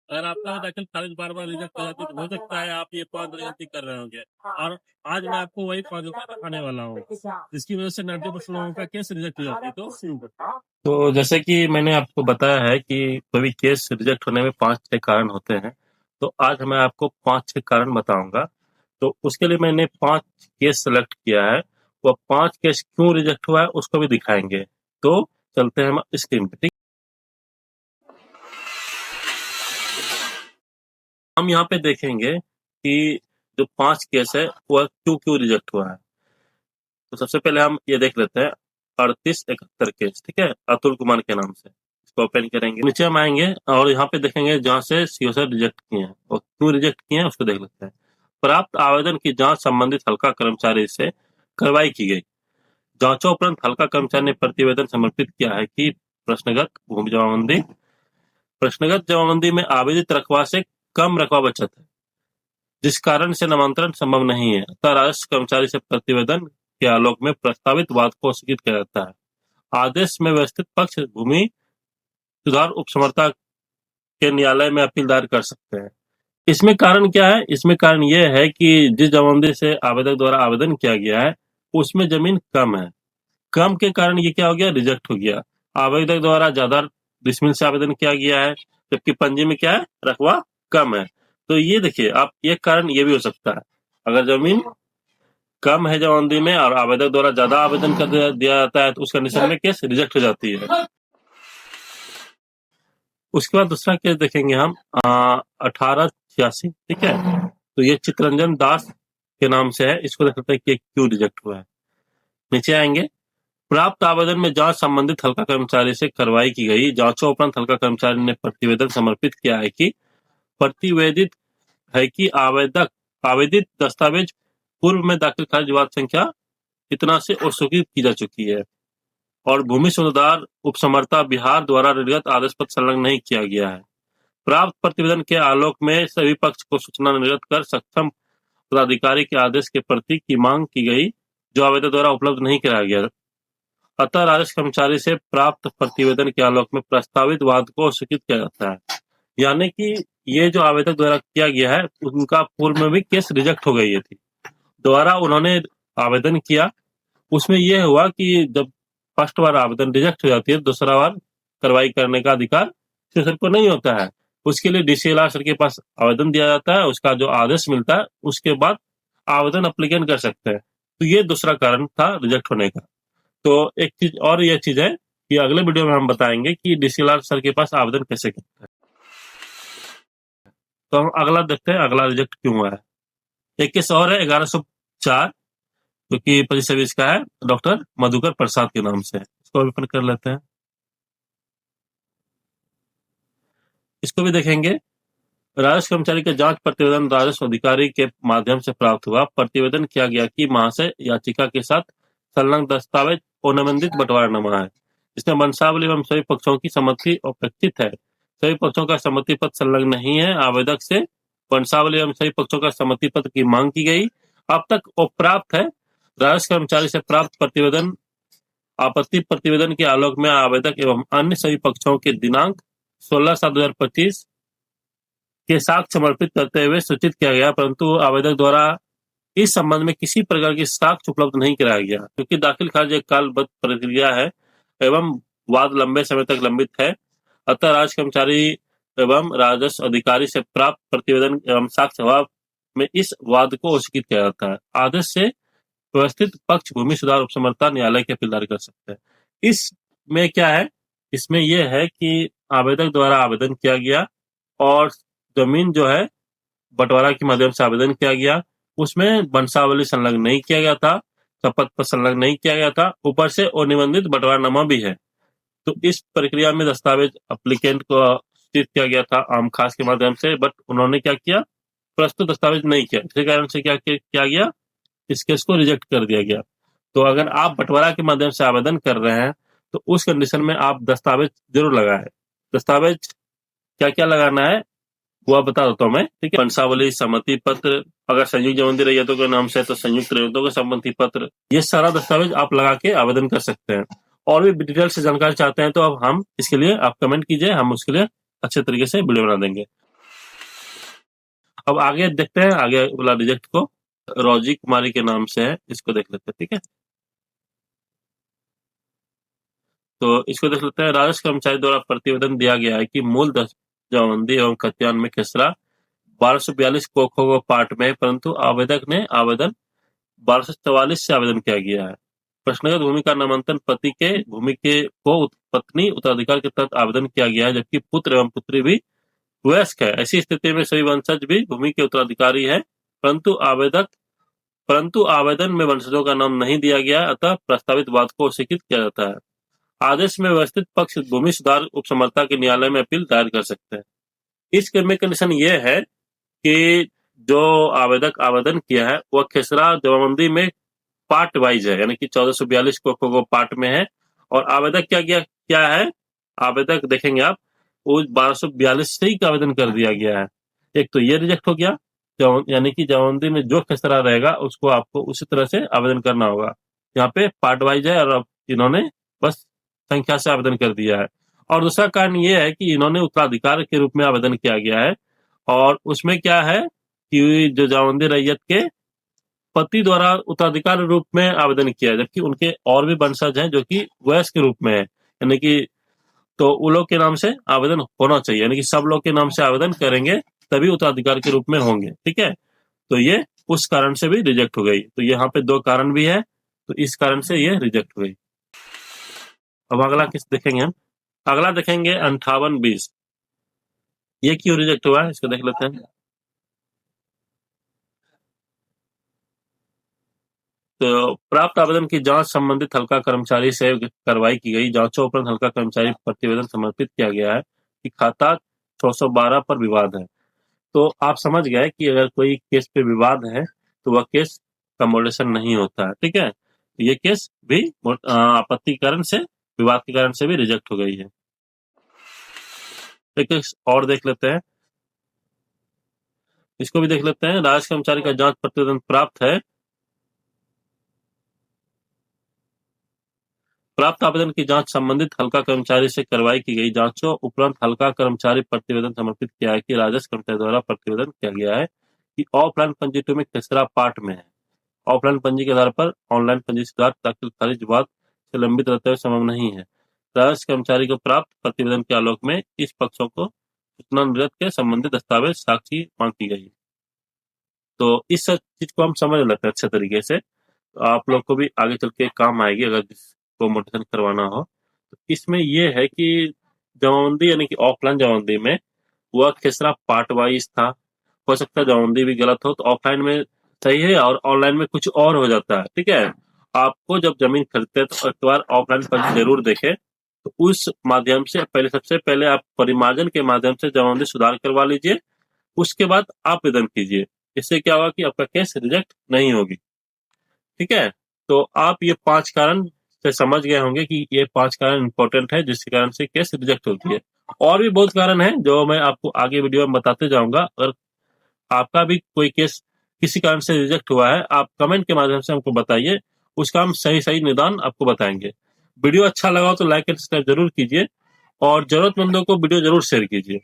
अगर आपका दाखिल खारिज बार-बार रिजेक्ट हो जाती है तो हो सकता है आप ये 5 गलती कर रहे होंगे। और आज मैं आपको वही 5 दिखाने वाला हूँ, जिसकी वजह से 90% लोगों का केस रिजेक्ट हो जाती है। तो जैसे कि मैंने आपको बताया है कि कोई भी केस रिजेक्ट होने में 5-6 कारण होते हैं, तो आज मैं आपको 5-6 कारण बताऊँगा। तो उसके लिए मैंने 5 केस सेलेक्ट किया है, वो 5 केस क्यों रिजेक्ट हुआ है उसको भी दिखाएँगे। तो चलते हैं हम स्क्रीन पे, ठीक? हम यहाँ पे देखेंगे कि जो 5 केस है वह क्यों रिजेक्ट हुआ है। तो सबसे पहले हम ये देख लेते हैं 3871 केस, ठीक है, अतुल कुमार के नाम से। इसको ओपन करेंगे, नीचे हम आएंगे और यहाँ पे देखेंगे जहाँ से सीओ सर रिजेक्ट किए हैं और क्यों रिजेक्ट किए हैं उसको देख लेते हैं। प्राप्त आवेदन की जांच संबंधित हल्का कर्मचारी से कार्रवाई की गई। जांचों उपरांत हल्का कर्मचारी ने प्रतिवेदन समर्पित किया है कि प्रश्नगत भूमि जमाबंदी प्रश्नगत जमाबंदी में आवेदित रकबा से कम रकबा बचत है, जिस कारण से नामांतरण संभव नहीं है। अतः राजस्व कर्मचारी से प्रतिवेदन के आलोक में प्रस्तावित वाद को अस्वीकृत किया जाता है। आदेश में व्यवस्थित पक्ष भूमि सुधार उपसमर्था के न्यायालय में अपील दायर कर सकते हैं। इसमें कारण क्या है? इसमें कारण यह है कि जिस जमाबंदी से आवेदक द्वारा आवेदन किया गया है उसमें जमीन कम है। कम के कारण ये क्या हो गया? रिजेक्ट हो गया। आवेदक द्वारा ज्यादा डिसमिल से आवेदन किया गया है, जबकि पंजी में क्या है? रकबा कम है। तो ये देखिए, आप एक कारण ये भी हो सकता है, अगर जमीन कम है जमाबंदी में और आवेदक द्वारा ज्यादा आवेदन कर दिया जाता है तो उस कंडीशन में केस रिजेक्ट हो जाती है। उसके बाद दूसरा केस देखेंगे हम 1886, ठीक है। तो ये चितरंजन दास के नाम से है, इसको देख सकते हैं कि क्यों रिजेक्ट हुआ है। नीचे आएंगे, प्राप्त आवेदन में जांच संबंधित हल्का कर्मचारी से कार्रवाई की गई। जांचों उपरांत हल्का कर्मचारी ने प्रतिवेदन समर्पित किया है कि प्रतिवेदित है कि आवेदित दस्तावेज पूर्व में दाखिल खारिज विवाद संख्या इतना से अस्वीकृत की जा चुकी है और भूमि सुधार उपसमर्था बिहार द्वारा निर्गत आदेश पत्र संलग्न नहीं किया गया है। प्राप्त प्रतिवेदन के आलोक में सभी पक्ष को सूचना निर्गत कर सक्षम पदाधिकारी के आदेश के प्रति की मांग की गई, जो आवेदक द्वारा उपलब्ध नहीं कराया गया। अतः राजस्व कर्मचारी से प्राप्त प्रतिवेदन के आलोक में प्रस्तावित वाद को स्वीकृत किया जाता है। यानी कि ये जो आवेदक द्वारा किया गया है उनका पूर्व में भी केस रिजेक्ट हो गई थी, दोबारा उन्होंने आवेदन किया, उसमें यह हुआ कि जब फर्स्ट बार आवेदन रिजेक्ट हो जाती है, दूसरा बार कार्रवाई करने का अधिकार सर को नहीं होता है। उसके लिए डीसीएलआर सर के पास आवेदन दिया जाता है, उसका जो आदेश मिलता है उसके बाद आवेदन अप्लीकेंट कर सकते हैं। तो ये दूसरा कारण था रिजेक्ट होने का। तो एक चीज और ये चीज है कि अगले वीडियो में हम बताएंगे कि डीसीएलआर सर के पास आवेदन कैसे करते हैं। तो हम अगला देखते हैं, अगला रिजेक्ट क्यों हुआ है। एक केस और है 1104, जो कि 25 का है, डॉक्टर मधुकर प्रसाद के नाम से। इसको ओपन कर लेते हैं, इसको भी देखेंगे। राजस्व कर्मचारी के जांच प्रतिवेदन राजस्व अधिकारी के माध्यम से प्राप्त हुआ। प्रतिवेदन किया गया कि महाशय याचिका के साथ संलग्न दस्तावेज अनिबंधित बंटवारानामा है, इसमें वंशावली एवं सभी पक्षों की सहमति अपेक्षित है। सभी पक्षों का सहमति पत्र संलग्न नहीं है। आवेदक से वंशावली एवं सभी पक्षों का सहमति पत्र की मांग की गई, अब तक वो प्राप्त है। राजस्व कर्मचारी से प्राप्त प्रतिवेदन आपत्ति प्रतिवेदन के आलोक में आवेदक एवं अन्य सभी पक्षों के दिनांक 16/7/2025 के साक्ष्य समर्पित करते हुए सूचित किया गया, परंतु आवेदक द्वारा इस संबंध में किसी प्रकार की साक्ष्य उपलब्ध नहीं कराया गया, क्योंकि दाखिल खारिज एक कालबद्ध प्रक्रिया है एवं वाद लंबे समय तक लंबित है। अतः राजस्व कर्मचारी एवं राजस्व अधिकारी से प्राप्त प्रतिवेदन एवं साक्ष्य अभाव में इस वाद को अस्वीकृत किया जाता है। आदेश से व्यवस्थित पक्ष भूमि सुधार उपसमर्था न्यायालय की अपील दायर कर सकते हैं। इसमें क्या है? इसमें यह है कि आवेदक द्वारा आवेदन किया गया और जमीन जो है बंटवारा के माध्यम से आवेदन किया गया, उसमें वंशावली संलग्न नहीं किया गया था, शपथ पत्र संलग्न नहीं किया गया था, ऊपर से अनिबंधित बंटवारानामा भी है। तो इस प्रक्रिया में दस्तावेज अप्लीकेंट को सूचित किया गया था आम खास के माध्यम से, बट उन्होंने क्या किया? प्रस्तुत दस्तावेज नहीं किया, इसी कारण से क्या किया गया? इस केस को रिजेक्ट कर दिया गया। तो अगर आप बंटवारा के माध्यम से आवेदन कर रहे हैं तो उस कंडीशन में आप दस्तावेज जरूर लगाएं। दस्तावेज क्या क्या लगाना है वो बता देता हूँ मैं, ठीक है। वंशावली, सहमति पत्र, अगर संयुक्त जमाबंदी रैयतों के नाम से तो संयुक्त रैयतों का संबंधी पत्र, ये सारा दस्तावेज आप लगा के आवेदन कर सकते हैं। और भी डिटेल से जानकारी चाहते हैं तो अब हम इसके लिए आप कमेंट कीजिए, हम उसके लिए अच्छे तरीके से वीडियो बना देंगे। अब आगे देखते हैं, आगे वाला रिजेक्ट को रोजी कुमारी के नाम से है, इसको देख लेते हैं। ठीक है, तो इसको देख लेते हैं। राजस्व कर्मचारी द्वारा प्रतिवेदन दिया गया है कि मूल जमाबंदी एवं खतियान में खसरा 1242 को खो गो पार्ट में है, परंतु आवेदक ने आवेदन 1244 से आवेदन किया गया है। प्रश्नगत भूमि का नामांतरण पति के भूमि के को पत्नी उत्तराधिकार के तहत आवेदन किया गया है, जबकि पुत्र एवं पुत्री भी वयस्क है। ऐसी स्थिति में सभी वंशज भी भूमि के उत्तराधिकारी है, परंतु आवेदन में वंशजों का नाम नहीं दिया गया, अतः प्रस्तावित वाद को अस्वीकृत किया जाता है। आदेश में व्यवस्थित पक्ष भूमि सुधार उपसमर्था के न्यायालय में अपील दायर कर सकते हैं। इस केस में कंडीशन ये है कि जो आवेदक आवेदन किया है वह खेसरा जमाबंदी में पार्ट वाइज है, यानी कि 1442 को पार्ट में है, और आवेदक क्या है, आवेदक देखेंगे आप, वो 1242 से ही का आवेदन कर दिया गया है। एक तो ये रिजेक्ट हो गया, यानी कि जमाबंदी में जो खेसरा रहेगा उसको आपको उसी तरह से आवेदन करना होगा। यहाँ पे पार्ट वाइज है और अब इन्होंने बस संख्या से आवेदन कर दिया है। और दूसरा कारण ये है कि इन्होंने उत्तराधिकार के रूप में आवेदन किया गया है, और उसमें क्या है कि जो जमाबंदी रैयत के पति द्वारा उत्तराधिकार रूप में आवेदन किया है, जबकि उनके और भी वंशज हैं जो कि वयस्क के रूप में है, यानी कि तो उन लोग के नाम से आवेदन होना चाहिए, यानी कि सब लोग के नाम से आवेदन करेंगे तभी उत्तराधिकार के रूप में होंगे। ठीक है, तो ये उस कारण से भी रिजेक्ट हो गई। तो यहाँ पे दो कारण भी है, तो इस कारण से ये रिजेक्ट हो गई। अब अगला किस देखेंगे हम, अगला देखेंगे 5820। ये क्यों रिजेक्ट हुआ है, इसको देख लेते हैं। तो प्राप्त आवेदन की जांच संबंधित हल्का कर्मचारी से कार्रवाई की गई। जांचों उपरांत हल्का कर्मचारी प्रतिवेदन समर्पित किया गया है कि खाता 612 पर विवाद है। तो आप समझ गए कि अगर कोई केस पे विवाद है तो वह केस का मॉडरेशन नहीं होता है। ठीक है, तो ये केस भी आपत्ति के कारण से, विवाद के कारण से भी रिजेक्ट हो गई है। एक केस और देख लेते हैं, इसको भी देख लेते हैं। राजस्व कर्मचारी का जांच प्रतिवेदन प्राप्त है। प्राप्त आवेदन की जांच संबंधित हल्का कर्मचारी से कार्रवाई की गई। जांचों उपरांत हल्का कर्मचारी प्रतिवेदन समर्पित किया है कि राजस्व कर्मचारी द्वारा प्रतिवेदन किया गया है कि ऑफलाइन पंजी 2 में खसरा पार्ट में है। ऑफलाइन पंजी के आधार पर ऑनलाइन पंजी सुधार दाखिल खारिज वाद से लंबित रहते हुए संभव नहीं है। राजस्व कर्मचारी को प्राप्त प्रतिवेदन के आलोक में इस पक्षों को सूचना निरत के संबंधित दस्तावेज साक्षी मांग की गई। तो इस चीज को हम समझ लेते हैं अच्छे तरीके से, तो आप लोग को भी आगे चल के काम आएगी अगर जिसको मोटेशन करवाना हो। तो इसमें ये है कि जमाबंदी यानी कि ऑफलाइन जमाबंदी में वह खेसरा पार्ट वाइज था। हो सकता है जमाबंदी भी गलत हो, तो ऑफलाइन में सही है और ऑनलाइन में कुछ और हो जाता है। ठीक है, आपको जब जमीन खरीदते हैं तो एक बार ऑफलाइन पर जरूर देखें। तो उस माध्यम से पहले, सबसे पहले आप परिमार्जन के माध्यम से जमाबंदी सुधार करवा लीजिए, उसके बाद आवेदन कीजिए। इससे क्या होगा कि आपका केस रिजेक्ट नहीं होगी। ठीक है, तो आप ये 5 कारण से समझ गए होंगे कि ये 5 कारण इंपॉर्टेंट है जिसके कारण से केस रिजेक्ट होती है। और भी बहुत कारण है जो मैं आपको आगे वीडियो में बताते जाऊंगा। अगर आपका भी कोई केस किसी कारण से रिजेक्ट हुआ है, आप कमेंट के माध्यम से हमको बताइए, उसका हम सही सही निदान आपको बताएंगे। वीडियो अच्छा लगा हो तो लाइक एंड सब्सक्राइब जरूर कीजिए और जरूरतमंदों को वीडियो जरूर शेयर कीजिए।